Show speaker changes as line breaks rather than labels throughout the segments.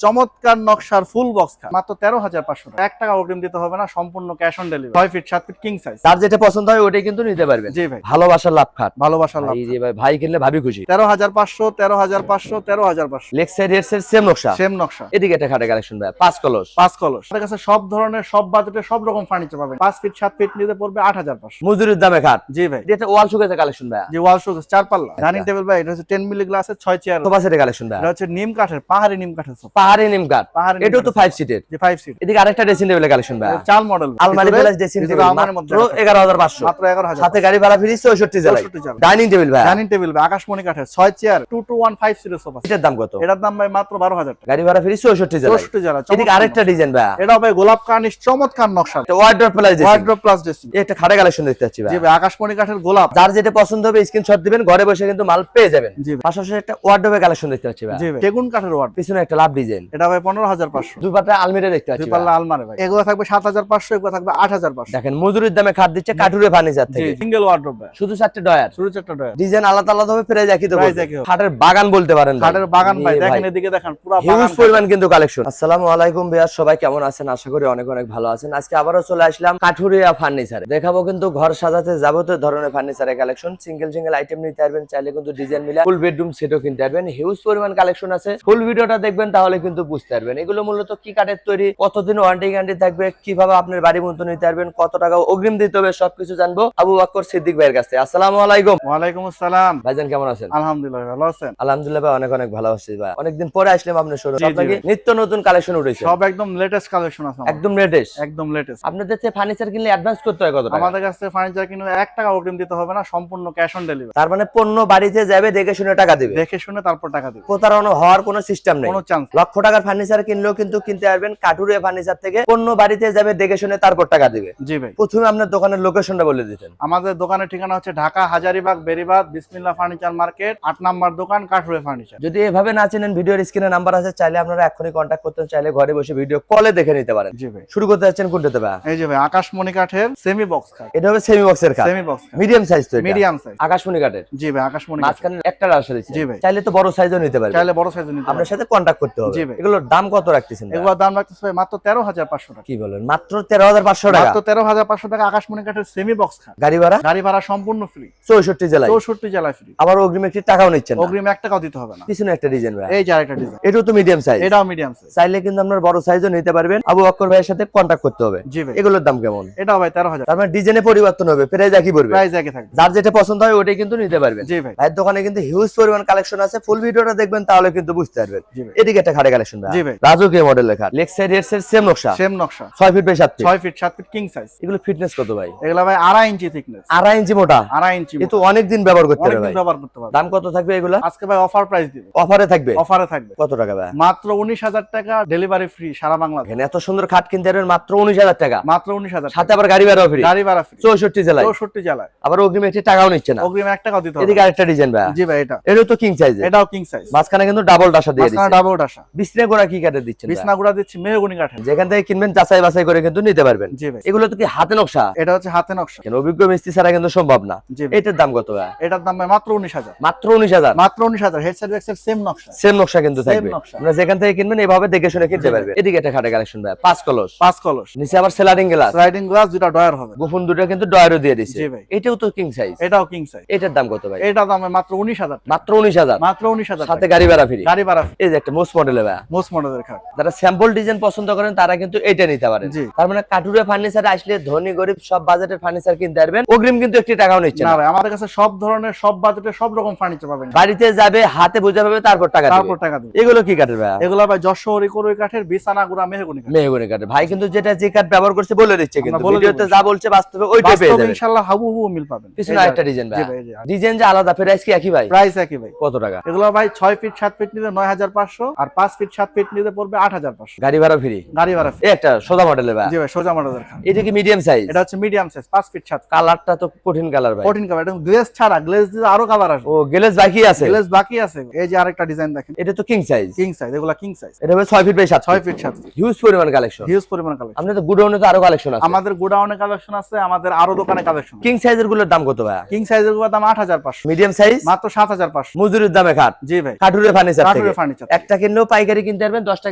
চমৎকার নকশার full box খাট মাত্র 13,500 টাকা। 1 টাকা অগ্রিম দিতে হবে না, সম্পূর্ণ cash on delivery. 6 feet 7 feet king size.
তার যেটা পছন্দ হয় ওটাই কিন্তু নিতে পারবেন।
জি ভাই,
ভালোবাসার লাভ খাট,
ভালোবাসার লাভ।
এই যে ভাই কিনলে ভাবি খুশি।
13,500 13,500 13,500
লেগ সাইড এর সেম নকশা,
সেম নকশা।
এদিকে একটা খাটের কালেকশন ভাই 5 কলস।
5 কলস আমাদের কাছে সব ধরনের সব বাজেটে সব রকম ফার্নিচার পাবেন। 5 ফিট 7 ফিট নিতে পড়বে 8,500
মজুরির দামে খাট।
জি ভাই,
এটা ওয়াল শোকেসের কালেকশন ভাই,
যে ওয়াল শোকেস 4 পাল্লা ডাইনিং টেবিল ভাই। এটা হচ্ছে 10 মিলি গ্লাসের 6 চেয়ার।
সোফা সেটের কালেকশন ভাই,
এটা হচ্ছে নিম কাঠের, পাহাড়ি নিম কাঠের সোফা।
পাহাড়ি নিম কাঠ।
পাহাড়ি নিম
এটাও তো
কাঠের
5 সিটের।
যে 5 সিট।
এদিকে আরেকটা ড্রেসিং টেবিলের কালেকশন ভাই,
চাল মডেল
আলমারি প্লাস ড্রেসিং টেবিল
আলমারির মধ্যে
মাত্র 11,500।
মাত্র 11,000।
সাথে গাড়ি ভাড়া ফ্রি 64 জেলায়। ডাইনিং টেবিল ভাই,
ডাইনিং টেবিল ভাই আকাশমণি কাঠের 6 চেয়ার 2215 সিটের সোফা।
এটার দাম কত?
এটার দাম ভাই মাত্র 12,000 টাকা।
গাড়ি ভাড়া ফ্রি 64 জেলায়।
64 জেলা।
এদিকে আরেকটা ডিজাইন ভাই,
এটা ভাই গোলাপ কার্নিশ চমৎকার নকশা।
Wardrobe plus dressing.
Wardrobe plus dressing.
একটা খাটে কালেকশন দেখতে পাচ্ছি ভাই।
জি ভাই, আকাশমণি কাঠের গোলাপ।
যার যেটা পছন্দ হবে স্ক্রিনশট দিবেন, ঘরে বসে কিন্তু মাল পেয়ে যাবেন।
জি ভাই,
পাশাপাশি একটা ওয়ার্ড্রপের কালেকশন দেখতে পাচ্ছি ভাই।
জি ভাই, সেগুন কাঠের ওয়ার্ড।
পিছনে একটা লাভ ডিজাইন,
এটা ভাই 15,500।
দুই পাতা আলমিরা দেখতে পাচ্ছি
দুই
ভাই।
পাল্লা আলমারি ভাই। এগুলো থাকবে 7,500, এগুলো থাকবে 8,500।
দেখেন মজুরির দামে খাট দিচ্ছে কাঠুরে ফার্নিচার
জি,
থেকে।
সিঙ্গেল ওয়ার্ডরোব ভাই।
শুধু 4টা ডয়ার,
শুরু 4টা ডয়ার।
ডিজাইন আলাদা আলাদা হবে, প্রাইস একই দেবো।
প্রাইস একই হবে।
খাটের বাগান বলতে পারেন ভাই।
কাঠের বাগান ভাই,
এই
দেখেন এদিকে দেখেন পুরো
হিউজ
বাগান।
পরিমাণ কিন্তু কালেকশন। আসসালামু আলাইকুম ভাইয়া, সবাই কেমন আছেন? আশা করি অনেক অনেক ভালো আছেন। আজকে আবারও চলে আসলাম কাঠুরিয়া ফার্নিচারে। দেখাবো কিন্তু ঘর সাজাতে যাবতীয় ধরনের ফার্নিচারের কালেকশন। সিঙ্গেল সিঙ্গেল আইটেম নিতে পারবেন, চাইলে কিন্তু ডিজাইন মিলা ফুল বেডরুম সেটও কিনতে পারবেন। হিউজ পরিমাণ কালেকশন আছে। ফুল ভিডিওটা দেখবেন, তাহলে কিন্তু বুঝতে পারবেন এগুলো মূলত কি কাঠের তৈরি, কতদিন ওয়ারেন্টি গ্যারান্টি থাকবে, কিভাবে আপনার বাড়ি মতো নিতে পারবেন, কত টাকা অগ্রিম দিতে হবে, সবকিছু জানবো আবু বকর সিদ্দিক ভাইয়ের কাছে। আসসালামু আলাইকুম।
ওয়ালাইকুম আসসালাম।
ভাইজান কেমন আছেন?
আলহামদুলিল্লাহ, ভালো আছেন?
আলহামদুলিল্লাহ ভাই, অনেক অনেক ভালো আছি ভাই। অনেকদিন পরে আসলাম আপনার শোরুমে।
জি, জি
আপনাকে
ভাই।
নিত্য নতুন কালেকশন উঠেছে,
সব একদম লেটেস্ট কালেকশন আছে আমাদের।
একদম লেটেস্ট।
একদম লেটেস্ট।
আপনাদের থেকে ফার্নিচার কিনলে অ্যাডভান্স করতে হয় কত টাকা?
আমাদের কাছে ফার্নিচার কিনলে 1 টাকা অগ্রিম দিতে হবে না, সম্পূর্ণ ক্যাশ অন ডেলিভারি।
তার মানে পণ্য বাড়িতে যাবে, দেখে শুনে টাকা দিবে,
দেখে শুনে তারপর টাকা দিবে।
প্রতারণা হওয়ার কোনো সিস্টেম নেই।
কোনো চান্স।
লক্ষ টাকার ফার্নিচার কিনলেও কিন্তু কিনতে পারবেন কাঠুরিয়া ফার্নিচার থেকে। পণ্য বাড়িতে যাবে, দেখে শুনে তারপর টাকা দিবে।
জি ভাই,
প্রথমে আপনার দোকানের লোকেশনটা বলে দিতেন।
আমাদের দোকানের ঠিকানা হচ্ছে ঢাকা হাজারীবাগ বেরিবাদ বিসমিল্লাহ ফার্নিচার মার্কেট, 8 নাম্বার দোকান, কাঠুরিয়া ফার্নিচার।
যদি এভাবে না চেনেন, ভিডিওর স্ক্রিনে নাম্বার আছে, চাইলে আপনারা এখনই কন্ট্যাক্ট করতে, চাইলে ঘরে বসে ভিডিও কলে দেখে নিতে পারেন।
জি ভাই,
শুরু করতে যাচ্ছেন কোনটাতে ভাই?
এই যে ভাই আকাশমণি কাঠের সেমি বক্স খাট।
এটা হবে সেমি বক্সের কাঠ,
সেমি বক্স খাট,
মিডিয়াম সাইজ তো এটা।
Medium size.
আকাশমণি কাঠের।
জি ভাই, আকাশমণি কাঠ।
মাঝখানে একটা রাশা দিচ্ছে।
জি ভাই,
চাইলে তো বড় সাইজও নিতে পারবেন,
চাইলে বড় সাইজের নিতে
আপনার
পারবেন।
সাথে কন্ট্যাক্ট করতে হবে।
জি ভাই।
এগুলোর দাম কত রাখতেছেন ভাই?
এগুলোর দাম রাখতেছে ভাই মাত্র 13,500 টাকা।
কি বলেন, মাত্র 13,500 টাকা?
মাত্র 13,500 টাকা আকাশমণি কাঠের সেমি বক্স খাট।
গাড়ি ভাড়া?
গাড়ি ভাড়া সম্পূর্ণ ফ্রি,
64 জেলায়।
64 জেলায় ফ্রি।
আবার অগ্রিম একটি টাকাও নিচ্ছেন না?
অগ্রিম 1 টাকাও দিতে হবে না।
পিছনে একটা ডিজাইন ভাই,
এই যে আরেকটা ডিজাইন।
এটাও তো মিডিয়াম সাইজ।
এটাও মিডিয়াম সাইজ।
চাইলে কিন্তু আপনার বড় সাইজও নিতে পারবেন। আবু বকর ভাইয়ের সাথে কন্ট্যাক্ট করতে হবে।
জি ভাই,
এগুলোর দাম কেমন?
এটাও ভাই 13,000।
তার মানে ডিজাইনে পরিবর্তন হবে, প্রাইস একই পড়বে।
প্রাইস একই থাকবে।
যার যেটা পছন্দ হয় ওটাই কিন্তু নিতে পারবেন।
জি ভাই,
ভাইয়ের দোকানে কিন্তু হিউজ পরিমাণ কালেকশন আছে। ফুল ভিডিওটা দেখবেন, তাহলে কিন্তু বুঝতে পারবেন।
জি ভাই,
এদিকে একটা খাটে কালেকশন ভাই,
জি ভাই।
রাজকীয় মডেলের খাট। লেগ সাইড এর সেম নকশা,
সেম নকশা।
6 feet by 7 feet.
6 feet 7 feet king size.
এগুলো ফিটনেস কত ভাই?
এগুলা ভাই 2.5 ইঞ্চি থিকনেস।
2.5 ইঞ্চি মোটা।
2.5 ইঞ্চি।
কিন্তু অনেক দিন ব্যবহার করতে
অনেক
হবে
দিন
ভাই।
ব্যবহার করতে পারবে।
দাম কত থাকবে এগুলা?
আজকে ভাই অফার প্রাইস দিব।
অফারে থাকবে?
অফারে থাকবে।
কত টাকা ভাই?
মাত্র 19,000 টাকা, ডেলিভারি ফ্রি সারা বাংলাদেশ।
এখানে এত সুন্দর খাট কিনতে পারবেন মাত্র 19,000 টাকা।
মাত্র 19,000
সাথে আবার গাড়ি ভাড়াও ফ্রি।
গাড়ি ভাড়া ফ্রি।
64 জেলায়।
64 জেলায়।
আবার অগ্রিম একটি টাকাও নিচ্ছে না।
অগ্রিম 1 টাকাও দিতে হবে।
এদিকে আরেকটা ডিজাইন ভাই।
জি ভাই, এটা
এটাও তো কিং সাইজ।
এটাও কিং সাইজ।
মাঝখানে কিন্তু ডাবল ডাসা দিয়ে
মাঝখানে
দিচ্ছে।
ডাবল ডাসা।
বিছনা গোড়া কি কাটে দিচ্ছেন ভাই?
বিছনা গুড়া দিচ্ছি মেহগনি কাঠের।
যেখান থেকে কিনবেন যাচাই বাছাই করে কিন্তু নিতে পারবেন।
জি ভাই,
এগুলো তো কি হাতে নকশা?
এটা হচ্ছে হাতে নকশা।
কেন অভিজ্ঞ মিস্ত্রি ছাড়া কিন্তু সম্ভব না।
জি ভাই,
এটার দাম কত ভাই?
এটার দাম ভাই মাত্র 19,000।
মাত্র 19,000।
মাত্র 19,000। Head side back side same নকশা।
সেম নকশা কিন্তু
Same
থাকবে।
নকশা।
আপনারা যেখান থেকে কিনবেন এভাবে দেখে শুনে কিনতে
জি ভাই।
পারবেন। এদিকে একটা খাটে কালেকশন ভাই, 5 কলস।
5 কলস।
নিচে আবার স্লাইডিং গ্লাস,
স্লাইডিং গ্লাস, দুটো ডয়ার হবে।
গোপন দুটো কিন্তু ডয়ারও দিয়ে দিয়েছে।
জি ভাই,
এটাও তো কিং সাইজ।
এটাও কিং সাইজ।
এটার দাম কত ভাই?
এটার দাম মাত্র 19,000।
মাত্র 19,000।
মাত্র 19,000।
সাথে গাড়ি ভাড়া ফ্রি।
গাড়ি ভাড়া ফ্রি।
এই যে একটা মোস্ট মডেলের ভাই,
মোস্ট মডেলের খাট।
যারা স্যাম্পল ডিজাইন পছন্দ করেন তারা কিন্তু এটা নিতে পারেন।
জি।
তার মানে কাঠুরিয়া ফার্নিচারে আসলে ধনী গরিব সব বাজেটের ফার্নিচার কিনতে পারবেন। অগ্রিম কিন্তু একটি টাকাও নিচ্ছে
না
না।
ভাই, আমাদের কাছে সব ধরনের সব বাজেটে সব রকম ফার্নিচার পাবেন।
বাড়িতে যাবে, হাতে বুঝে পাবে, তারপর টাকা
তারপর
দিবে।
টাকা দিবেন।
এগুলো কি কাঠের ভাই?
এগুলা ভাই যশোর ইকোরই কাঠের, বিছানা গুড়া মেহগনি কাঠ।
মেহগনি কাঠের। ভাই কিন্তু যেটা যে কাঠ ব্যবহার করছে বলে দিচ্ছে, কিন্তু
আমরা বলে
ভিডিওতে
দেব।
যা বলছে বাস্তবে ওইটাই পেয়ে
বাস্তবে
যাবেন।
ইনশাআল্লাহ হুবহু মিল পাবেন।
পিছনে
এই যে
আরেকটা ডিজাইন ভাই।
জি ভাই, এই যে
ডিজাইন যে আলাদা, প্রাইস কি একই ভাই?
প্রাইস একই ভাই।
কত টাকা?
এগুলো ভাই 6 ফিট 7 ফিট নিলে 9,500, আর 5 ফিট 7 ফিট নিলে পড়বে 8,500।
গাড়ি ভাড়া ফ্রি।
গাড়ি ভাড়া ফ্রি।
এই একটা সোজা মডেলের ভাই।
জি ভাই, সোজা মডেলের খাট।
এটা কি মিডিয়াম সাইজ?
এটা হচ্ছে মিডিয়াম সাইজ, 5 ফিট 7 ফিট।
কালারটা তো কঠিন কালার ভাই।
14 কালার। এটা গ্লেজ ছাড়া, গ্লেজ দিলে আরো কালার আসবে।
ও গ্লেজ বাকি আছে?
গ্লেজ বাকি আছে। এই যে আরেকটা ডিজাইন দেখেন।
এটা তো কিং সাইজ।
King size. এগুলা কিং সাইজ।
এটা হবে 6 feet by 7
6 feet 7 feet.
Huge পরিমাণ কালেকশন।
হিউজ পরিমাণ কালেকশন।
আপনি তো গুডাউনে তো আরো কালেকশন আছে।
আমাদের গোডাউনে কালেকশন আছে, আমাদের আরো দোকানে কালেকশন।
কিং সাইজের গুলোর দাম কত ভাই?
কিং সাইজের গুলোর দাম 8,500।
মিডিয়াম সাইজ
মাত্র 7,500।
মজুরির দামে খাট।
জি ভাই,
কাঠুরিয়া ফার্নিচার থেকে
কাঠুরিয়া ফার্নিচার।
একটা কিনলেও পাইকারি পাইকারি কিনতে পারবেন, 10টা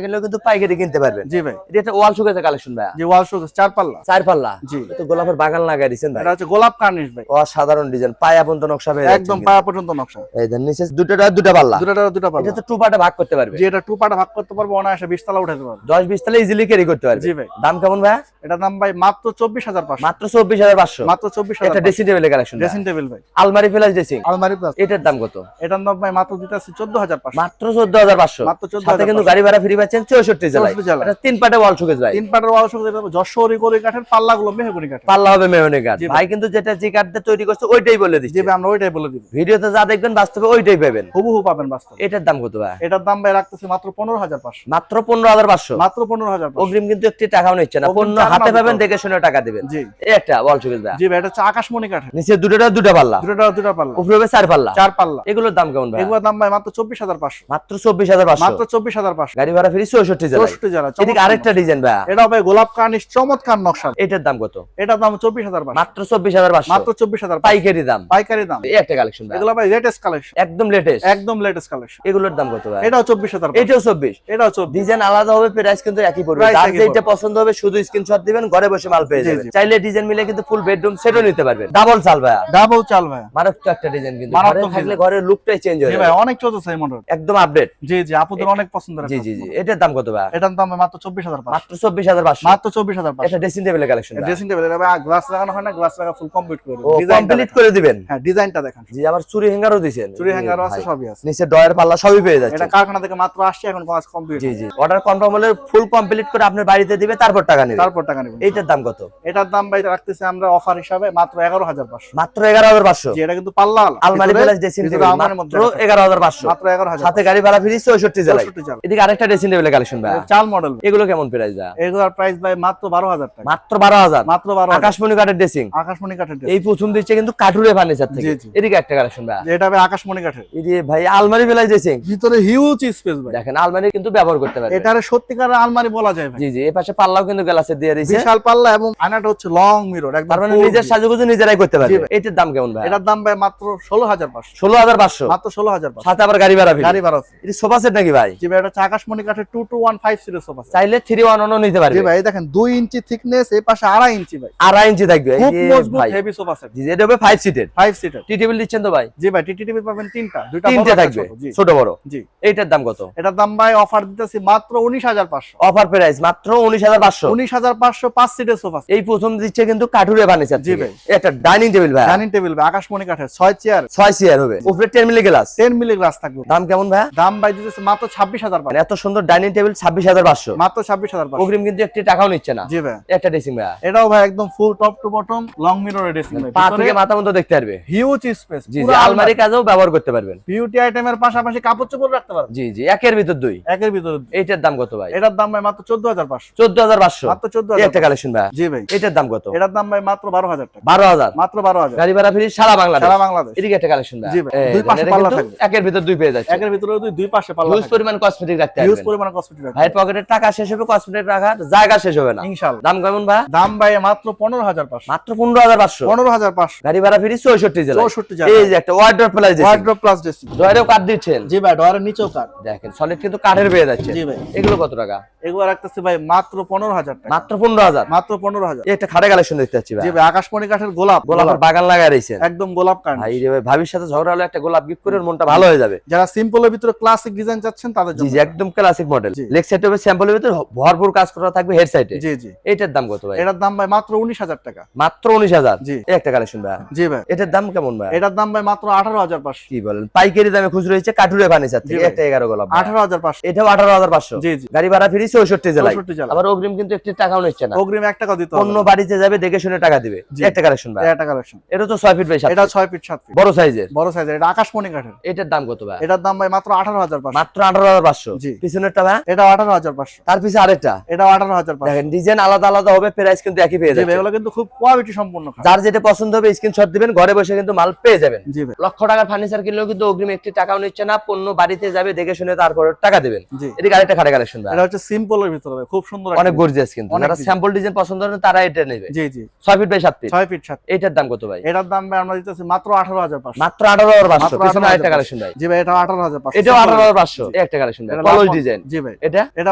কিনলেও কিন্তু পাইকারি কিনতে পারবেন।
জি ভাই।
এটা একটা ওয়াল শোকেসের কালেকশন ভাই।
জি ওয়াল শোকেস 4 পাল্লা।
4 পাল্লা।
জি।
তো গোলাপের বাগান লাগাই দিয়েছেন ভাই।
এটা হচ্ছে গোলাপ কার্নিশ ভাই।
অসাধারণ ডিজাইন, পায়া পর্যন্ত নকশা পেয়ে যাচ্ছেন
একদম
কিন্তু।
পায়া পর্যন্ত নকশা।
এই দেন নিচে দুটা পাল্লা।
দুটা পাল্লা।
এটা তো টু পার্টে ভাগ করতে পারবে।
জি এটা 2 পার্টে ভাগ করতে পারবো, অনায়াসে 20 তলা উঠাতে পারবো।
10-20 তলা ইজিলি ক্যারি করতে পারবে।
জি ভাই।
দাম কেমন ভাই?
এটার দাম ভাই মাত্র 24,500।
মাত্র 24,500।
মাত্র 24,000।
এটা ড্রেসিং টেবিলের কালেকশন।
ড্রেসিং টেবিল ভাই।
আলমারি প্লাস ড্রেসিং।
আলমারি প্লাস।
এটার দাম কত?
এটার দাম ভাই মাত্র দিতেছি 14,500।
মাত্র 14,500।
মাত্র 14,500।
সাথে কিন্তু গাড়ি ভাড়া ফ্রি পাচ্ছেন 64 জেলায়।
64 জেলায়।
এটা 3 পার্টে ওয়াল শোকেস ভাই।
3 পার্টের ওয়াল শোকেস এটা যশোরী করি কাঠের, পাল্লাগুলো মেহগনি কাঠের।
পাল্লা হবে মেহগনি কাঠ।
জি ভাই।
ভাই কিন্তু যেটা যে কাঠ দিয়ে তৈরি করছে ওইটাই বলে দিচ্ছি।
জি ভাই আমরা ওইটাই বলে দিব।
ভিডিওতে যা দেখবেন বাস্তবে ওইটাই পাবেন।
হুবহু পাবেন বাস্তবে।
এটার দাম কত ভাই?
এটার দাম ভাই রাখতেছি মাত্র 15,500।
মাত্র 15,500।
মাত্র 15,500।
অগ্রিম কিন্তু একটি টাকাও নিচ্ছে না,
অগ্রিম
পণ্য
টাকা
হাতে
না
পাবেন,
দিতে
দেখে শুনে টাকা দিবেন।
জি।
এই একটা ওয়াল শোকেস ভাই।
জি ভাই এটা হচ্ছে আকাশমণি কাঠের।
নিচে দুটা পাল্লা।
দুটা পাল্লা।
উপরে হবে 4 পাল্লা।
4 পাল্লা।
এগুলোর দাম কেমন ভাই?
এগুলোর দাম ভাই মাত্র 24,500।
মাত্র 24,500।
মাত্র 24,500।
গাড়ি ভাড়া ফ্রি 64 জেলায়।
64 জেলা।
এদিকে আরেকটা ডিজাইন ভাই।
এটা ভাই গোলাপ কার্নিশ চমৎকার নকশা।
এটার দাম কত?
এটার দাম 24,500।
মাত্র 24,500।
মাত্র 24,500
পাইকারি দাম।
পাইকারি দাম।
এই একটা কালেকশন ভাই।
এগুলো ভাই লেটেস্ট কালেকশন।
একদম লেটেস্ট।
একদম লেটেস্ট কালেকশন।
এগুলোর দাম কত ভাই?
এটাও 24,000।
এটাও 24।
এটাও 24।
ডিজাইন আলাদা হবে, প্রাইস কিন্তু একই পড়বে।
Price
যার
একই
যেটা
পড়বে।
পছন্দ হবে শুধু স্ক্রিনশট দিবেন, ঘরে বসে মাল পেয়ে
জি,
যাবেন।
জি।
চাইলে ডিজাইন মিলে কিন্তু ফুল বেডরুম সেটও নিতে পারবেন। ডাবল চাল ভাই।
ডাবল চাল ভাই।
মারাত্মক একটা ডিজাইন, কিন্তু
মারাত্মক
ঘরে থাকলে
design।
ঘরের লুকটাই চেঞ্জ হয়ে
জি
যাবে।
ভাই অনেক চলতেছে এই মডেল।
একদম আপডেট।
জি জি আপুদের অনেক পছন্দের।
জি জি জি। এটার দাম কত ভাই?
এটার দাম ভাই মাত্র 24,500।
মাত্র 24,500।
মাত্র 24,500।
এটা ড্রেসিং টেবিলের কালেকশন।
ড্রেসিং টেবিল এটা ভাই গ্লাস লাগানো হয় না, গ্লাস লাগা ফুল কমপ্লিট করে
ও
দিবেন।
কমপ্লিট করে দিবেন।
হ্যাঁ ডিজাইনটা দেখেন।
জি আবার চুরি হ্যাঙ্গারও দিবেন।
চুরি হ্যাঙ্গারও আছে,
ভাই।
সবই আছে।
নিচে ডয়ার পাল্লা সবই পেয়ে যাচ্ছে।
এটা কারখানা থেকে মাত্র আসছে, এখন কাজ কমপ্লিট।
জি জি। অর্ডার কনফার্ম হলে ফুল কমপ্লিট করে আপনার বাড়িতে দিবে, তারপর টাকা নেবে।
তারপর টাকা নেবেন।
এইটার দাম কত?
এটার দাম ভাই রাখতেছি আমরা অফার হিসাবে মাত্র 11,500।
মাত্র 11,500।
জি এটা কিন্তু পাল্লা
আলমারি প্লাস ড্রেসিং টেবিল মাত্র 11,500।
মাত্র 11,000।
সাথে গাড়ি ভাড়া ফ্রি 64 জেলায়।
64 জেলায়।
এদিকে আরেকটা ড্রেসিং টেবিলের কালেকশন ভাই।
চাল মডেল।
এগুলো কেমন প্রাইস ভাই?
এগুলোর প্রাইস ভাই মাত্র 12,000 টাকা।
মাত্র 12,000।
মাত্র 12,000।
আকাশমণি কাঠের ড্রেসিং।
আকাশমণি কাঠের dress।
এই প্রথম দিচ্ছে কিন্তু কাঠুরে ফার্নিচার থেকে।
জি, জি।
এদিকে একটা কালেকশন ভাই।
এটা ভাই আকাশমণি কাঠের।
এদিকে ভাই আলমারি প্লাস ড্রেসিং।
ভিতরে হিউজ স্পেস ভাই।
দেখেন আলমারি কিন্তু ব্যবহার করতে পারবে।
এটারে সত্যিকারের আলমারি বলা যায় ভাই।
জি জি। এই পাশে পাল্লাও কিন্তু গ্লাসে দিয়ে দিয়েছে।
বিশাল পাল্লা এবং আয়নাটা হচ্ছে লং মিরর একদম।
তার মানে
full
নিজের
view।
সাজুগুজু নিজেরাই করতে
জি
পারবে।
ভাই।
এটার দাম কেমন ভাই?
এটার দাম ভাই মাত্র 16,500।
16,500।
মাত্র 16,500।
সাথে আবার গাড়ি ভাড়া ফ্রি।
গাড়ি ভাড়া আছে।
এটা সোফা সেট নাকি ভাই?
জি ভাই এটা হচ্ছে আকাশমণি কাঠের 2215 সিরিজ সোফা সেট।
চাইলে 3-1 নিতে পারবে।
জি ভাই এই দেখেন 2 ইঞ্চি থিকনেস, এই পাশে 2.5 ইঞ্চি ভাই।
2.5 ইঞ্চি থাকবে। এই
খুব
যে
মজবুত
ভাই।
Heavy sofa set.
জি এটা হবে 5 সিটের।
5 সিটার।
টি টেবিল দিচ্ছেন তো ভাই?
জি ভাই টিটিভি পাবেন তিনটা, দুইটা বড়
তিনটে
একটা
থাকবে,
ছোট। জি
ছোট বড়।
জি।
এইটার দাম কত?
এটার দাম ভাই অফার দিতেছি মাত্র 19,500।
অফার প্রাইস মাত্র 19,500।
19,500 5 সিটের সোফা সেট।
এই প্রথম দিচ্ছে কিন্তু কাঠুরে ফার্নিচার
জি
থেকে।
ভাই।
এটা ডাইনিং টেবিল ভাই।
ডাইনিং টেবিল ভাই আকাশমণি কাঠের 6 চেয়ার,
6 চেয়ার হবে। উপরে 10 মিলি গ্লাস।
10 মিলি গ্লাস থাকবে।
দাম কেমন ভাই?
দাম ভাই দিতেছে মাত্র 26,500।
মানে এত সুন্দর ডাইনিং টেবিল 26,500।
মাত্র 26,500।
অগ্রিম কিন্তু একটি টাকাও নিচ্ছে না।
জি ভাই।
একটা ড্রেসিং ভাই।
এটাও ভাই একদম full top to bottom long মিররের ড্রেসিং ভাই।
পা থেকে মাথা পর্যন্ত দেখতে পারবে।
Huge space.
জি জি। আলমারি কাজেও ব্যবহার করতে পারবেন।
বিউটি আইটেমের পাশাপাশি কাপড় চোপড় রাখতে পারবেন।
জি জি। একের ভিতর দুই।
একের ভিতরে।
এইটার দাম কত ভাই?
এটার দাম ভাই মাত্র 14,500।
14,500।
মাত্র 14,500।
এই একটা কালেকশন ভাই।
জি ভাই।
এটার দাম কত?
এটার দাম ভাই মাত্র 12,000 টাকা।
12,000।
মাত্র 12,000।
গাড়ি ভাড়া ফ্রি সারা বাংলাদেশ।
সারা বাংলাদেশ।
এদিকে একটা কালেকশন ভাই।
জি ভাই।
এই
দুই পাশে
এটা
পাল্লা
কিন্তু
থাকবে।
একের ভিতর দুই পেয়ে যাচ্ছে।
একের ভিতরে দুই পাশে পাল্লা
হিউজ
থাকবে।
পরিমাণ কসমেটিক রাখতে
হিউজ
পারবেন।
পরিমাণ কসমেটিক রাখবে।
ভাইয়ের পকেটের টাকা শেষ হবে, কসমেটিক রাখার জায়গা শেষ হবে না
ইনশাআল্লাহ।
দাম কেমন ভাই?
দাম ভাই মাত্র 15,500।
মাত্র 15,500।
15,500।
গাড়ি ভাড়া ফ্রি 64 জেলায়।
64 জেলায়।
এই যে একটা ওয়ার্ড্রপ প্লাস দিয়েছেন।
Wardrobe plus dressing.
ডয়ারেও কাট দিচ্ছেন।
জি ভাই ডয়ারের নিচেও কাট।
দেখেন সলিড কিন্তু কাঠের পেয়ে যাচ্ছে।
জি ভাই।
এগুলো কত টাকা?
এগুলো রাখতেছি ভাই মাত্র 15,000 টাকা।
মাত্র 15,000।
মাত্র 15,000।
এই একটা খাটে কালেকশন দেখতে পাচ্ছি ভাই।
জি ভাই আকাশমণি কাঠের গোলাপ।
গোলাপের বাগান লাগায় রয়েছেন।
একদম গোলাপ কাঠ।
ভাই রে ভাই, ভাবির সাথে ঝগড়া হলে একটা গোলাপ গিফট করে ওর মনটা ভালো হয়ে যাবে।
যারা সিম্পলের ভিতরে ক্লাসিক ডিজাইন চাচ্ছেন তাদের
জি
জন্য।
জি। একদম ক্লাসিক মডেল।
জি।
লেগ সাইড হবে স্যাম্পলের ভিতরে ভরপুর কাজ করা থাকবে হেড সাইডে।
জি জি।
এটার দাম কত ভাই?
এটার দাম ভাই মাত্র 19,000 টাকা।
মাত্র 19,000।
জি।
এই একটা কালেকশন ভাই।
জি ভাই।
এটার দাম কেমন ভাই?
এটার দাম ভাই মাত্র 18,500।
কি বলেন, পাইকারি দামে খুচরো হচ্ছে কাঠুরে ফার্নিচার
জি
থেকে।
ভাই।
একটা 11 গোলাপ ভাই।
18,500।
এটাও 18,500।
জি জি।
গাড়ি ভাড়া ফ্রি 64 জেলায়।
64 জেলায়।
আবার অগ্রিম কিন্তু একটি টাকাও নিচ্ছে না।
অগ্রিম 1 টাকা দিতে হবে।
অন্য বাড়িতে যাবে দেখে শুনে টাকা দিবে।
জি।
একটা কালেকশন ভাই।
এটা কালেকশন।
এটা তো 6 ফিট বাই 7
এটা 6 ফিট 7 ফিট।
বড় সাইজের।
বড় সাইজের। এটা আকাশমণি কাঠের।
এটার দাম কত ভাই?
এটার দাম ভাই মাত্র 18,500।
মাত্র 18,500।
জি।
পিছনেরটা ভাই?
এটা 18,500।
তার পিছে আরেকটা।
এটা 18,500।
দেখেন ডিজাইন আলাদা আলাদা হবে, প্রাইস কিন্তু একই পেয়ে
জি ভাই
যাচ্ছে।
এগুলো কিন্তু খুব কোয়ালিটি সম্পন্ন খাট।
যার যেটা পছন্দ হবে স্ক্রিনশট দিবেন, ঘরে বসে কিন্তু মাল পেয়ে যাবেন।
জি ভাই।
লক্ষ টাকার ফার্নিচার কিনলেও কিন্তু অগ্রিম একটি টাকাও নিচ্ছে না। পণ্য বাড়িতে যাবে দেখে শুনে তারপর টাকা দিবেন।
জি।
এদিকে আরেকটা খাটে কালেকশন ভাই।
এটা হচ্ছে সিম্পলের ভিতরে ভাই, খুব সুন্দর
অনেক গর্জিয়াস কিন্তু।
অনেক
যারা
design।
স্যাম্পল ডিজাইন পছন্দ করেন তারা এটা নেবে।
জি জি।
6 ফিট বাই 7 ফিট।
6 ফিট 7।
এটার দাম কত ভাই?
এটার দাম ভাই আমরা দিতেছি মাত্র 18,500।
মাত্র 18,500।
মাত্র
পিছনে আরেকটা
18,500
কালেকশন ভাই।
জি ভাই এটা 18,500।
এটাও 18,500। এই একটা কালেকশন ভাই
এটা
কলস
লাভ-
ডিজাইন।
জি ভাই,
এটা
এটা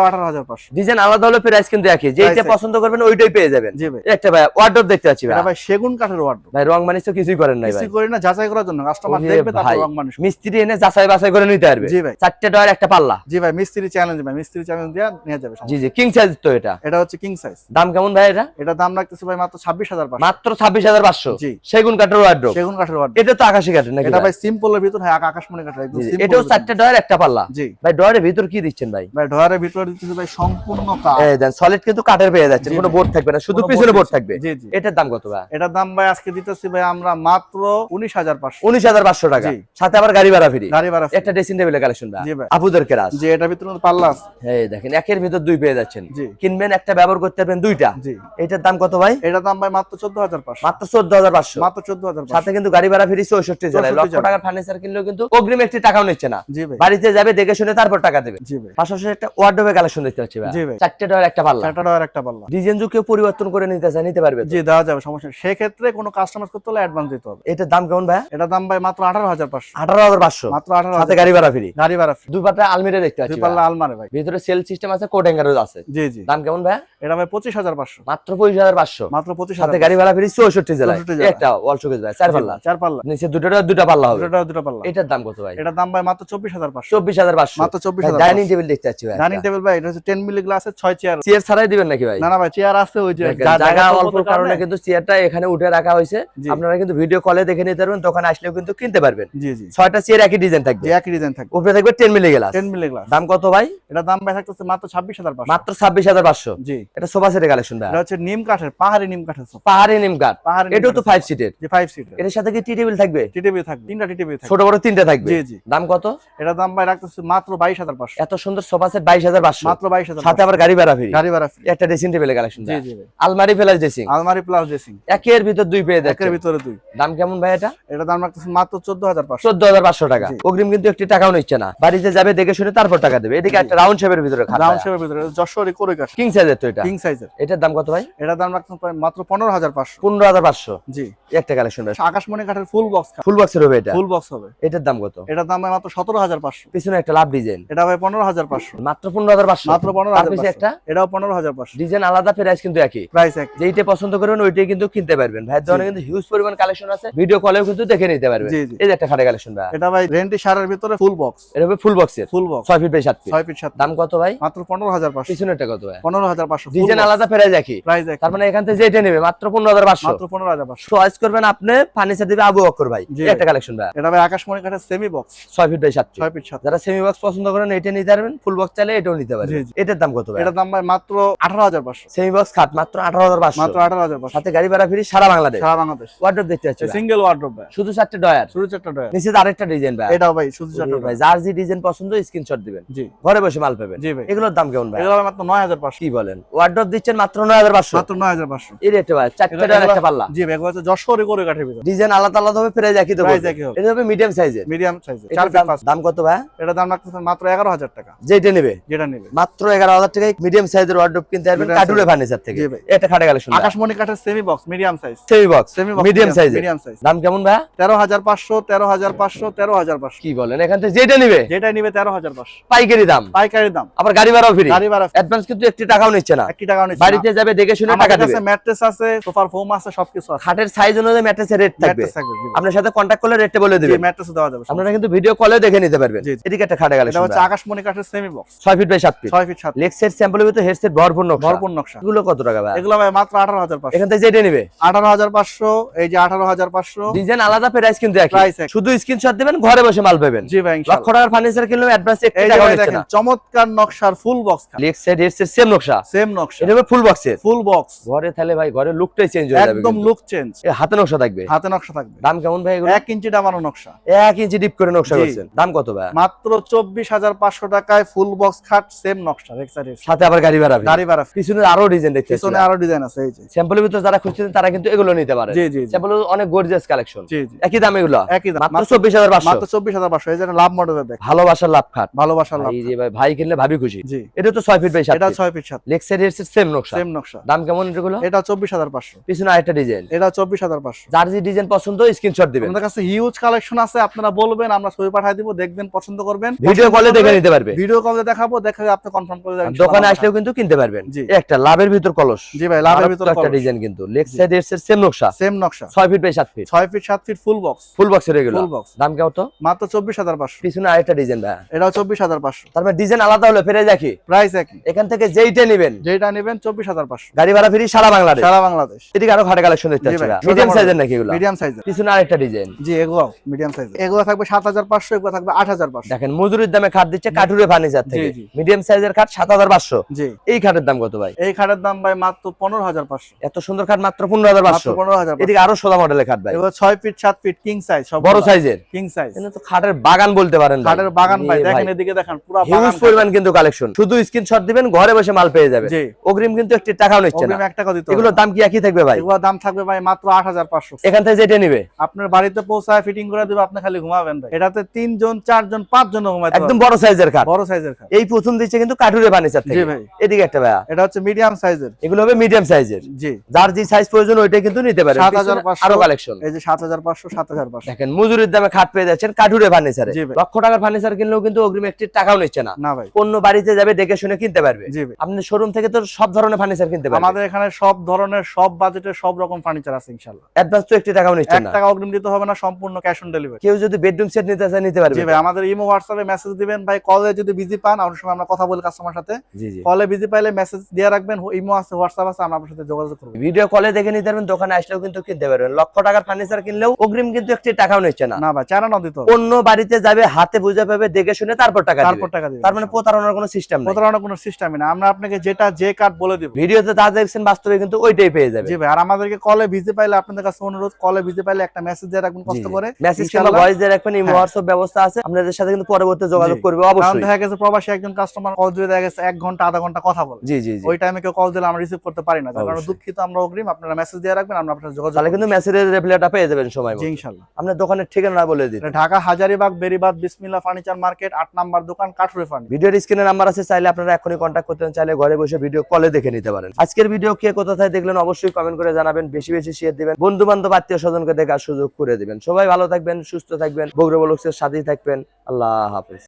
18,500।
ডিজাইন আলাদা হলে প্রাইস কিন্তু একই, যেটা
Price
পছন্দ করবেন ওইটাই পেয়ে যাবেন।
জি ভাই,
একটা ভাই ওয়ার্ডরোব দেখতে পাচ্ছি ভাই,
এটা ভাই সেগুন কাঠের ওয়ার্ডরোব।
ভাই রং মানিস তো কিছুই করেন নাই ভাই,
কিছু করি না, যাচাই করার জন্য কাস্টমার
ওরে
দেখবে তারপর
ভাই,
রং মানুষ।
মিস্ত্রি এনে যাচাই বাছাই করে নিতে পারবে।
জি ভাই,
4টে ডয়ার একটা পাল্লা।
জি ভাই, মিস্ত্রি চ্যালেঞ্জ ভাই, মিস্ত্রি চ্যালেঞ্জ দিয়ে নিয়ে যাবে।
জি জি, কিং সাইজ তো এটা।
এটা হচ্ছে কিং সাইজ।
দাম কেমন ভাই এটা?
এটা দাম রাখতেছে ভাই মাত্র 26,500।
মাত্র 26,500।
জি।
সেগুন কাঠের ওয়ার্ডরোব।
সেগুন কাঠের ওয়ার্ডরোব।
এটা তো আকাশি কাঠের নাকি
এটা
ভাই?
ভাই সিম্পলের ভিতর, হ্যাঁ আকাশমণি কাঠের একদম
জি, জি,
simple
এটাও
এর
4টে ডয়ার একটা পাল্লা।
জি
ভাই ডয়ারের ভিতর কি দিচ্ছেন ভাই?
ভাই, ডয়ারের ভিতরে দিতেছে ভাই সম্পূর্ণ কাঠ।
এই দেন সলিড কিন্তু কাঠের পেয়ে যাচ্ছেন,
জি
কোনো
ভাই।
বোর্ড থাকবে না, শুধু
কোনো
পিছনে
board
বোর্ড
থাকবে।
থাকবে।
জি জি।
এটার দাম কত ভাই?
এটার দাম ভাই আজকে দিতেছি ভাই আমরা মাত্র 19,500।
19,500 টাকা,
জি।
সাথে আবার গাড়ি ভাড়া ফ্রি।
গাড়ি ভাড়া free।
একটা ড্রেসিং টেবিলের কালেকশন ভাই,
জি ভাই।
আপুদের কেরাস।
যে এটার ভিতরে কিন্তু পাল্লা আছে।
এই দেখেন একের ভিতর দুই পেয়ে যাচ্ছেন।
জি।
কিনবেন একটা ব্যবহার করতে পারবেন দুইটা।
জি।
এটার দাম কত ভাই?
এটার দাম ভাই মাত্র 14,500।
মাত্র 14,500।
মাত্র 14,500।
সাথে কিন্তু গাড়ি ভাড়া ফ্রি 64 জেলায়।
64
লক্ষ
জেলায়।
টাকার ফার্নিচার কিনলেও কিন্তু অগ্রিম একটি টাকাও নিচ্ছে না,
জি ভাই।
বাড়িতে যাবে দেখে শুনে তারপর টাকা দেবে।
জি ভাই।
পাশাপাশি একটা ওয়ার্ডরোবের কালেকশন দেখতে পাচ্ছি ভাই,
জি ভাই।
4টে ডয়ার একটা পাল্লা।
চারটা ডয়ার একটা পাল্লা।
ডিজাইন যুগ কেউ পরিবর্তন করে নিতে চায় নিতে পারবে তো?
জি, দেওয়া যাবে, সমস্যা নেই। সেক্ষেত্রে কোনো কাস্টমার করতে হলে অ্যাডভান্স দিতে হবে।
এটার দাম কেমন ভাই?
এটার দাম ভাই মাত্র 18,500।
18,500।
মাত্র 18,000।
সাথে গাড়ি ভাড়া ফ্রি।
গাড়ি ভাড়া free।
দুই পাটা আলমিরা দেখতে
দুই
পাচ্ছি
পাল্লা
ভাই।
আলমারি ভাই।
ভিতরে সেল সিস্টেম আছে, কোড হ্যাঙ্গারও আছে।
জি জি।
দাম কেমন ভাই?
এটা ভাই 25,500।
মাত্র 25,500।
মাত্র
সাথে
25,000।
গাড়ি ভাড়া ফ্রি 64 জেলায়।
64 জেলায়।
একটা ওয়াল শোকেস ভাই, চার পাল্লা।
চার পাল্লা।
নিচে দুটা পাল্লা হবে।
দুটো পাল্লা।
এটার দাম কত ভাই?
এটার দাম ভাই মাত্র 24,500।
24,500।
মাত্র 24,500।
ডাইনিং টেবিল দেখতে পাচ্ছি ভাই।
ডাইনিং টেবিল ভাই, এটা হচ্ছে 10 মিলি গ্লাসের 6 চেয়ার।
চেয়ার ছাড়াই দিবেন নাকি ভাই?
না না ভাই, চেয়ার আছে, ওই যে
দেখেন,
জায়গা
জায়গা
অল্প
অল্পর কারণে কিন্তু চেয়ারটা এখানে উঠে রাখা হয়েছে।
জি।
আপনারা কিন্তু ভিডিও কলে দেখে নিতে পারবেন, তখন আসলেও কিন্তু কিনতে পারবেন।
জি জি।
6টা চেয়ার একই ডিজাইন থাকবে,
যে একই ডিজাইন থাকবে।
উপরে থাকবে 10 মিলি গ্লাস।
10 milli glass.
দাম কত ভাই?
এটা দাম ভাই থাকতেছে মাত্র 26,500।
মাত্র 26,500।
জি।
এটা সোফা সেটের কালেকশন ভাই,
এটা হচ্ছে নিম কাঠের, পাহাড়ি নিম কাঠের সোফা।
পাহাড়ি নিম কাঠ।
পাহাড়ি নিম
এটাও তো
কাঠের
5
সোফা।
সিটের।
যে 5 সিটার।
এর সাথে কি টি টেবিল থাকবে?
টি টেবিল থাকবে, 3টা টি টেবিল থাকবে।
ছোট বড় 3টে থাকবে।
জি জি।
দাম কত?
এটা দাম ভাই রাখতেছে মাত্র 22,500।
এত সুন্দর সোফা সেট 22,500।
মাত্র 22,000।
সাথে আবার গাড়ি ভাড়া ফ্রি।
গাড়ি ভাড়া free।
একটা ড্রেসিং টেবিলের কালেকশন
জি জি ভাই।
আলমারি প্লাস ড্রেসিং,
আলমারি প্লাস ড্রেসিং।
একের ভিতর দুই পেয়ে যাচ্ছে।
একের ভিতরে দুই।
দাম কেমন ভাই এটা?
এটা দাম রাখতেছে মাত্র 14,500।
14,500 টাকা।
জি।
অগ্রিম কিন্তু একটি টাকাও নিচ্ছে না, বাড়িতে যাবে দেখে শুনে তারপর টাকা দেবে। এদিকে একটা রাউন্ড শেপের ভিতরে খাট,
রাউন্ড শেপের ভিতরে যশোরী কোরে কাঠ।
কিং সাইজের তো এটা।
কিং সাইজের।
এটার দাম কত ভাই?
এটা দাম রাখতেছে মাত্র 15,500।
15,500।
জি।
একটা কালেকশন ভাই,
আকাশমণি কাঠের ফুল বক্স খাট।
ফুল বক্সের হবে এটা।
ফুল বক্স হবে।
এটার দাম কত?
এটার দাম ভাই মাত্র 17,500।
পিছনে একটা লাভ ডিজাইন,
এটা ভাই 15,500।
মাত্র 15,500।
মাত্র
তার পিছে
15,500।
একটা
এটাও 15,500।
ডিজাইন আলাদা, প্রাইস কিন্তু একই।
প্রাইস এক।
যেইটা পছন্দ করবেন ওইটাই কিন্তু কিনতে পারবেন। ভাইয়ের দোকানে কিন্তু হিউজ পরিমাণ কালেকশন আছে, ভিডিও কলেও কিন্তু দেখে নিতে পারবেন।
জি, জি।
এই যে একটা খাটে কালেকশন ভাই,
এটা ভাই রেন্টি শাড়ির ভিতরে ফুল বক্স।
এটা হবে ফুল বক্সের,
full box
6 feet by 7 feet.
6 feet 7।
দাম কত ভাই?
মাত্র 15,500।
পিছনেরটা কত ভাই?
15,500।
ডিজাইন আলাদা, প্রাইস একই।
প্রাইস এক।
তার মানে এখান থেকে যেটা নেবে মাত্র 15,500।
মাত্র 15,500।
চয়েস করবেন আপনি, ফার্নিচার দিবে আবু বকর ভাই।
জি
এই একটা কালেকশন ভাই,
এটা ভাই আকাশমণি কাঠের semi box.
6 feet by 7 feet.
6 feet 7।
যারা সেমি বক্স পছন্দ করেন এটা নিতে পারবেন, ফুল বক্স চাইলে এটাও নিতে
জি,
পারবেন।
জি।
এটার দাম কত ভাই?
এটার দাম ভাই মাত্র 18,500।
সেমি বক্স খাট মাত্র 18,500।
মাত্র 18,500।
সাথে গাড়ি ভাড়া ফ্রি সারা বাংলাদেশ।
সারা বাংলাদেশ।
ওয়ার্ডরোব দেখতে পাচ্ছি ভাই,
সিঙ্গেল ওয়ার্ডরোব ভাই।
শুধু 4টে ডয়ার,
শুরু 4টা ডয়ার।
নিচে আরেকটা ডিজাইন ভাই।
এটাও ভাই শুধু 4টা
ভাই
ডয়ার।
যার যে ডিজাইন পছন্দ স্ক্রিনশট দিবেন,
জি।
ঘরে বসে মাল পাবেন।
জি ভাই।
এগুলোর দাম কেমন ভাই?
এগুলো ভাই মাত্র 9,500।
কি বলেন, ওয়ার্ডরোব দিচ্ছেন মাত্র 9,500।
মাত্র 9,500।
এই রেটে ভাই 4টে ডয়ার একটা পাল্লা।
জি ভাই, এগুলো হচ্ছে যশোরী কোরে কাঠের ভিতরে।
ডিজাইন আলাদা আলাদা হবে, প্রাইস একই দেবো।
প্রাইস একই হবে।
এটা হবে মিডিয়াম সাইজের,
মিডিয়াম সাইজের 4
এটার
ফিট 5।
দাম কত ভাই?
এটা দাম রাখতেছে মাত্র 11,000 টাকা।
যেটা নেবে
যেটা নেবে
মাত্র 11,000 টাকায় মিডিয়াম সাইজের ওয়ার্ডরোব কিনতে পারবেন
Medium
কাটুরে
size।
ফার্নিচার থেকে।
জি ভাই।
এটা খাটে কালেকশন
আকাশমণি কাঠের semi box medium size.
Semi box
semi box
medium সাইজের।
Medium size.
দাম কেমন ভাই?
13,500, 13,500, 13,500।
কি বলেন, এখান থেকে যেটা নেবে
যেটা নিবে 13,500।
পাইকারি দাম,
পাইকারি দাম।
আবার গাড়ি ভাড়াও ফ্রি।
গাড়ি ভাড়া
অ্যাডভান্স কিন্তু একটি টাকাও নিচ্ছে না,
1 টাকাও নিচ্ছে না।
বাড়িতে যাবে দেখে শুনে টাকা
আমাদের
দিবে।
কাছে ম্যাট্রেস আছে, সোফার ফোম আছে, সবকিছু আছে।
খাটের সাইজ অনুযায়ী ম্যাট্রেসের রেট থাকবে,
ম্যাট্রেস থাকবে। জি ভাই।
আপনার সাথে কন্টাক্ট করলে রেটটা বলে
জি,
দিবেন।
ম্যাট্রেস দেওয়া যাবে।
আপনারা কিন্তু ভিডিও কলেও দেখে নিতে পারবেন।
জি, জি।
এদিকে একটা খাটে
এটা
কালেকশন
হচ্ছে আকাশমণি কাঠের semi box
6 feet by 7 feet.
6 feet 7।
Leg set স্যাম্পলের ভিতরে হেডসেট ভরপুর নকশা।
ভরপুর নকশা।
এগুলো কত টাকা ভাই?
এগুলো ভাই মাত্র 18,500।
এখান থেকে যেটা নেবে
18,500। এই যে 18,500।
ডিজাইন আলাদা, প্রাইস কিন্তু একই।
Price একই।
শুধু স্ক্রিনশট দিবেন, ঘরে বসে মাল পাবেন।
জি ভাই,
লক্ষ
ইনশাআল্লাহ।
টাকার ফার্নিচার কিনলেও অ্যাডভান্স একটি
এই যে
টাকাও
ভাই
নিচ্ছে
দেখেন
না।
চমৎকার নকশার ফুল বক্স খাট।
লেগ সেট হেডসেট সেম নকশা,
সেম নকশা।
এটা হবে ফুল বক্সের।
Full box.
ঘরে তাহলে ভাই ঘরের লুকটাই চেঞ্জ হয়ে যাবে,
একদম লুক চেঞ্জ।
এর হাতে নকশা থাকবে।
হাতে নকশা থাকবে।
দাম কেমন ভাই এগুলো?
1 ইঞ্চি দামানো নকশা।
1 ইঞ্চি ডিপ করে নকশা
জি।
করছেন। দাম কত ভাই?
মাত্র 24,500 টাকায় ফুল বক্স খাট সেম নকশা। এক্সারিস
সাথে আবার গাড়ি ভাড়া ফ্রি।
গাড়ি ভাড়া free।
পিছনে আরো ডিজাইন দেখতে
পিছনে আরো ডিজাইন আছে। এই যে
স্যাম্পলের ভিতর যারা খুঁজছেন তারা কিন্তু এগুলো নিতে পারে।
জি, জি, জি।
স্যাম্পল অনেক গর্জিয়াস কালেকশন।
জি, জি।
একই দাম এগুলো,
একই দাম।
মাত্র 24,500।
মাত্র 24,500। এই যে লাভ মডেলের দেখ,
ভালোবাসার লাভ খাট।
ভালোবাসার লাভ।
এই যে ভাই ভাই কিনলে ভাবি খুশি।
জি।
এটা তো 6 ফিট বাই 7
এটা
feet.
6 feet 7।
Leg side headset same নকশা।
সেম নকশা।
দাম কেমন এগুলো?
এটা 24,500।
পিছনে আরেকটা ডিজাইন।
এটা 24,500।
যার যে ডিজাইন পছন্দ স্ক্রিনশট দিবেন।
আমাদের কাছে হিউজ কালেকশন আছে, আপনারা বলবেন, আমরা ছবি পাঠিয়ে দিব, দেখবেন, পছন্দ করবেন।
ভিডিও কলে দেখে দেখে নিতে পারবে।
ভিডিও কলে দেখাবো, দেখে আপনি কনফার্ম করে যাবেন।
দোকানে আসলেও কিন্তু কিনতে পারবেন।
জি।
একটা লাভের ভিতর কলস।
জি ভাই, লাভের ভিতর
একটা ডিজাইন কিন্তু লেগ সাইড এর সেম নকশা,
সেম নকশা,
6 feet by 7 feet,
6 feet 7 feet full box,
full বক্সের এগুলো।
ফুল বক্স
দাম কত?
মাত্র 24500।
পিছনে আরেকটা ডিজাইন ভাই,
এটাও 24500।
তার মানে ডিজাইন আলাদা হলো, ফেরে দেখি
প্রাইস একই।
এখান থেকে যেইটা নেবেন,
যেটা নেবেন 24500,
গাড়ি ভাড়া ফ্রি সারা বাংলাদেশ।
সারা বাংলাদেশ।
এদিকে আরো খাটে কালেকশন দেখতে
জি ভাই,
পাচ্ছি, মিডিয়াম সাইজের নাকি এগুলো?
মিডিয়াম সাইজের।
পিছনে আরেকটা ডিজাইন।
জি, এগুলো মিডিয়াম সাইজের। এগুলো থাকবে 7500, এগুলো থাকবে 8500।
দেখেন মজুরির দামে খাট দিচ্ছে কাঠুরে ফার্নিচার থেকে।
জি।
মিডিয়াম সাইজের খাট 7500।
জি।
এই খাটের দাম কত ভাই?
এই খাটের দাম ভাই মাত্র 15500।
এত সুন্দর খাট মাত্র 15500।
15500।
এদিকে আরো সোজা মডেলের খাট ভাই,
এগুলো 6 ফিট 7 ফিট কিং সাইজ, সব
বড় সাইজের
কিং সাইজ।
এখানে তো খাটের বাগান বলতে পারেন ভাই।
খাটের বাগান ভাই,
এ
দেখেন এদিকে দেখেন, পুরো
হিউজ
বাগান
পরিমাণ কিন্তু কালেকশন। শুধু স্ক্রিনশট দিবেন, ঘরে বসে মাল পেয়ে যাবেন।
জি।
অগ্রিম কিন্তু একটি টাকাও নিচ্ছে না।
অগ্রিম 1 টাকা দিতে হবে।
এগুলোর দাম কি একই থাকবে ভাই?
এগুলোর দাম থাকবে ভাই মাত্র 8500।
এখান থেকে যেটা নিবে
আপনার বাড়িতে পৌঁছায় ফিটিং করে দেবে, আপনি খালি ঘুমাবেন ভাই। এটাতে 3 জন 4 জন 5 জন ঘুমাইতে
একদম
পারবে।
বড় সাইজের খাট,
বড় সাইজের খাট।
এই প্রথম দিচ্ছে কিন্তু কাঠুরে ফার্নিচার
জি
থেকে।
ভাই।
এদিকে একটা ভাইয়া,
এটা হচ্ছে মিডিয়াম সাইজের।
এগুলো হবে মিডিয়াম সাইজের।
জি।
যার যে সাইজ প্রয়োজন ওইটা কিন্তু নিতে পারেন।
7500
আরো কালেকশন,
এই যে 7500, 7500।
দেখেন মজুরির দামে খাট পেয়ে যাচ্ছেন কাঠুরে ফার্নিচারে।
জি ভাই।
লক্ষ টাকার ফার্নিচার কিনলেও কিন্তু অগ্রিম একটি টাকাও নিচ্ছে না।
না ভাই।
পণ্য বাড়িতে যাবে দেখে শুনে কিনতে পারবে।
জি ভাই।
আপনি শোরুম থেকে তো সব ধরনের ফার্নিচার কিনতে পারবেন।
আমাদের এখানে সব ধরনের, সব বাজেটের, সব রকম ফার্নিচার আছে ইনশাআল্লাহ।
অ্যাডভান্স তো একটি টাকাও নিচ্ছে
1
না।
টাকা অগ্রিম দিতে হবে না, সম্পূর্ণ ক্যাশ অন ডেলিভারি।
কেউ যদি বেডরুম সেট নিতে চায় নিতে পারবে।
জি ভাই, আমাদের ইমো হোয়াটসঅ্যাপে মেসেজ দিবেন ভাই। কলে যদি বিজি পান, অনেক সময় আমরা কথা বলি কাস্টমার সাথে,
জি জি।
কলে বিজি পাইলে মেসেজ দিয়ে রাখবেন। ইমো আছে, হোয়াটসঅ্যাপ আছে, আমরা আপনার সাথে যোগাযোগ করব।
ভিডিও কলে দেখে নিতে পারবেন, দোকানে আসলেও কিন্তু কিনতে পারবেন। লক্ষ টাকার ফার্নিচার কিনলেও অগ্রিম কিন্তু একটি টাকাও নিচ্ছে না।
না ভাই, চায়না না দিতে হবে।
পণ্য বাড়িতে যাবে, হাতে বুঝে পাবে, দেখে শুনে তারপর টাকা দিবে।
তারপর টাকা দিবেন।
তার মানে প্রতারণার কোনো সিস্টেম নেই।
প্রতারণার কোনো সিস্টেমই না। আমরা আপনাকে যেটা যে কার্ড বলে দিব,
ভিডিওতে যা দেখছেন বাস্তবে কিন্তু ওইটাই পেয়ে যাবে।
জি ভাই। আর আমাদেরকে কলে বিজি পাইলে, আপনাদের কাছে অনুরোধ, কলে বিজি পাইলে একটা মেসেজ দিয়ে রাখবেন কষ্ট করে।
মেসেজ কিংবা ভয়েস দিয়ে রাখবেন, ইমো হোয়াটসঅ্যাপ ব্যবস্থা আছে, আপনাদের সাথে কিন্তু পরবর্তী যোগাযোগ করবে
কারণ
অবশ্যই।
দেখা গেছে প্রবাসী একজন কাস্টমার কল দিয়ে দেখা গেছে 1 ঘন্টা আধা ঘন্টা কথা বলে।
জি জি জি।
ওই টাইমে কেউ কল দিলে আমরা রিসিভ করতে পারি না, যার কারণে
অবশ্যই।
দুঃখিত। আমরা অগ্রিম, আপনারা মেসেজ দিয়ে রাখবেন, আমরা আপনার সাথে যোগাযোগ
তাহলে
করব।
কিন্তু মেসেজের রিপ্লাইটা পেয়ে যাবেন সময়
জি
মতো।
ইনশাআল্লাহ।
আপনার দোকানের ঠিকানা বলে দিন।
এটা ঢাকা হাজারীবাগ বেরিবাদ বিসমিল্লাহ ফার্নিচার মার্কেট 8 নাম্বার দোকান, কাঠুরে ফার্নিচার।
ভিডিওর স্ক্রিনে নাম্বার আছে, চাইলে আপনারা এখনই কন্ট্যাক্ট করতে চাইলে ঘরে বসে ভিডিও কলে দেখে নিতে পারেন। আজকের ভিডিও কে কোথায় দেখলেন অবশ্যই কমেন্ট করে জানাবেন। বেশি বেশি শেয়ার দিবেন, বন্ধু বান্ধব আত্মীয় স্বজনকে দেখার সুযোগ করে দিবেন। সবাই ভালো থাকবেন, সুস্থ থাকবেন, বগুড়া ব্লগসের সাথেই থাকবেন। আল্লাহ হাফেজ।